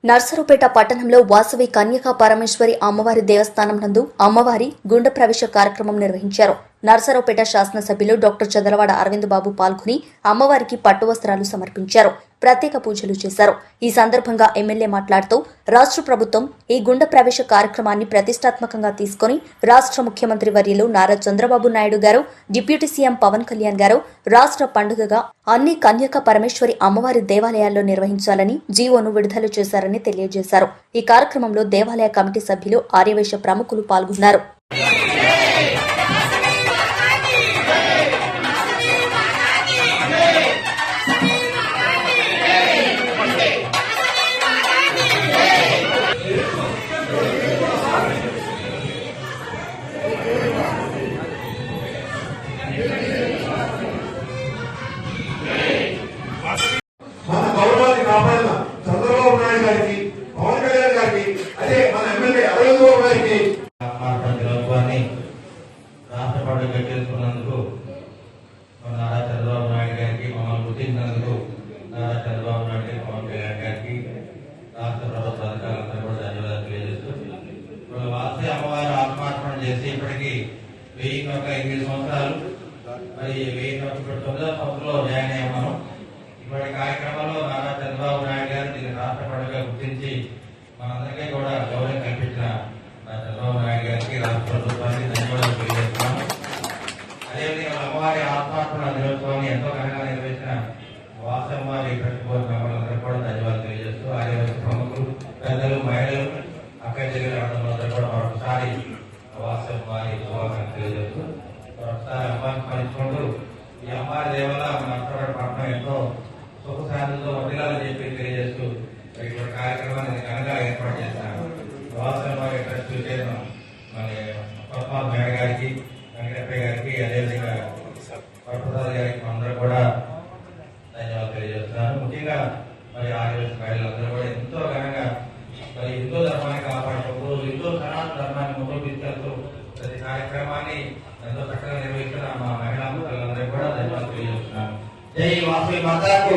నర్సరావుపేట పట్టణంలో వాసవి కన్యకా పరమేశ్వరి అమ్మవారి దేవస్థానం నందు అమ్మవారి గుండ ప్రవేశ కార్యక్రమం నిర్వహించారు. నర్సరావుపేట శాసనసభ్యులు డాక్టర్ చదలవాడ అరవింద్ బాబు పాల్గొని అమ్మవారికి పట్టు వస్త్రాలు సమర్పించారు. ప్రత్యేక పూజలు చేశారు. ఈ సందర్భంగా ఎమ్మెల్యే మాట్లాడుతూ రాష్ట్ర ప్రభుత్వం ఈ గుండ ప్రవేశ కార్యక్రమాన్ని ప్రతిష్టాత్మకంగా తీసుకుని రాష్ట్ర ముఖ్యమంత్రి వర్యులు నారా చంద్రబాబు నాయుడు గారు, డిప్యూటీ సీఎం పవన్ కళ్యాణ్ గారు రాష్ట్ర పండుగగా అన్ని కన్యకా పరమేశ్వరి అమ్మవారి దేవాలయాల్లో నిర్వహించాలని జీవోను విడుదల చేశారని తెలియజేశారు. ఈ కార్యక్రమంలో దేవాలయ కమిటీ సభ్యులు, ఆర్యవైశ్య ప్రముఖులు పాల్గొన్నారు. మన గౌరవాన్ని కాపాడిన చంద్రబాబు నాయుడు గారికి, పవన్ కళ్యాణ్ గారికి, అదే మన ఎమ్మెల్యే అరవింద్ బాబు గారికి రాష్ట్ర పండుగ చేసుకున్నందుకు నారా చంద్రబాబు నాయుడు గారికి, మమ్మల్ని గుర్తించినందుకు నారా చంద్రబాబు నాయుడు గారికి, పవన్ కళ్యాణ్ గారికి, రాష్ట్ర ప్రభుత్వ అధికారులందరూ కూడా ధన్యవాదాలు తెలియజేస్తూ, వాసవి అమ్మవారు ఆత్మార్పణ చేసి ఇప్పటికీ 1108 సంవత్సరాలు, మరి 1109వ సంవత్సరంలో జాయిన్ అయ్యాం మనం. ఇప్పటి కార్యక్రమంలో నారా చంద్రబాబు నాయుడు గారు దీన్ని రాష్ట్ర పండుగ గుర్తించి మనందరికీ కూడా గౌరవం కల్పించిన చంద్రబాబు నాయుడు గారికి, రాష్ట్ర ప్రభుత్వానికి ధన్యవాదాలు తెలియజేస్తున్నాము. అదేవిధంగా అమ్మవారి ఆత్మార్పణ దినోత్సవాన్ని ఎంతో ఘనంగా నిర్వహించిన వాసమ్మవారి ప్రతిభూతి మెంబర్లందరూ కూడా ధన్యవాదాలు తెలియజేస్తూ, ఆదివాసీ ప్రముఖులు, పెద్దలు, మహిళలు, అక్కడి దగ్గర అందరూ కూడా మరొకసారి వాసమ్మవారి శుభాకాంక్షలు తెలియజేస్తూ, మరొకసారి అమ్మవారిని స్మరించుకుంటూ ఈ అమ్మవారి దేవల్ల మన నర్సరావుపేట పట్టణం ఎంతో సుఖశాంతితో వర్ధిల్లాలని చెప్పి తెలియజేస్తూ ఇటువంటి కార్యక్రమాన్ని ఘనంగా ఏర్పాటు చేశారు. వాసమ్మవారి ట్రస్ట్ చైర్మన్ మరి పద్మా మేడ గారికి, వెంకటప్పయ్య గారికి, అదేవిధంగా వరప్రసాద్ గారికి అందరూ కూడా ధన్యవాదాలు తెలియజేస్తున్నారు. ముఖ్యంగా మరి ఆదివాసీ మహిళలందరూ కూడా ఎంతో ఘనంగా మరి హిందూ ధర్మాన్ని కాపాడుతూ, హిందూ సనాతన ధర్మాన్ని ముందుకు తీసుకెళ్తూ ప్రతి కార్యక్రమాన్ని ఎంతో చక్కగా నిర్వహిస్తున్న మా మహిళా పిల్లలందరూ కూడా ధన్యవాదాలు తెలియజేస్తున్నాను. జై వాసవి మాతాకు.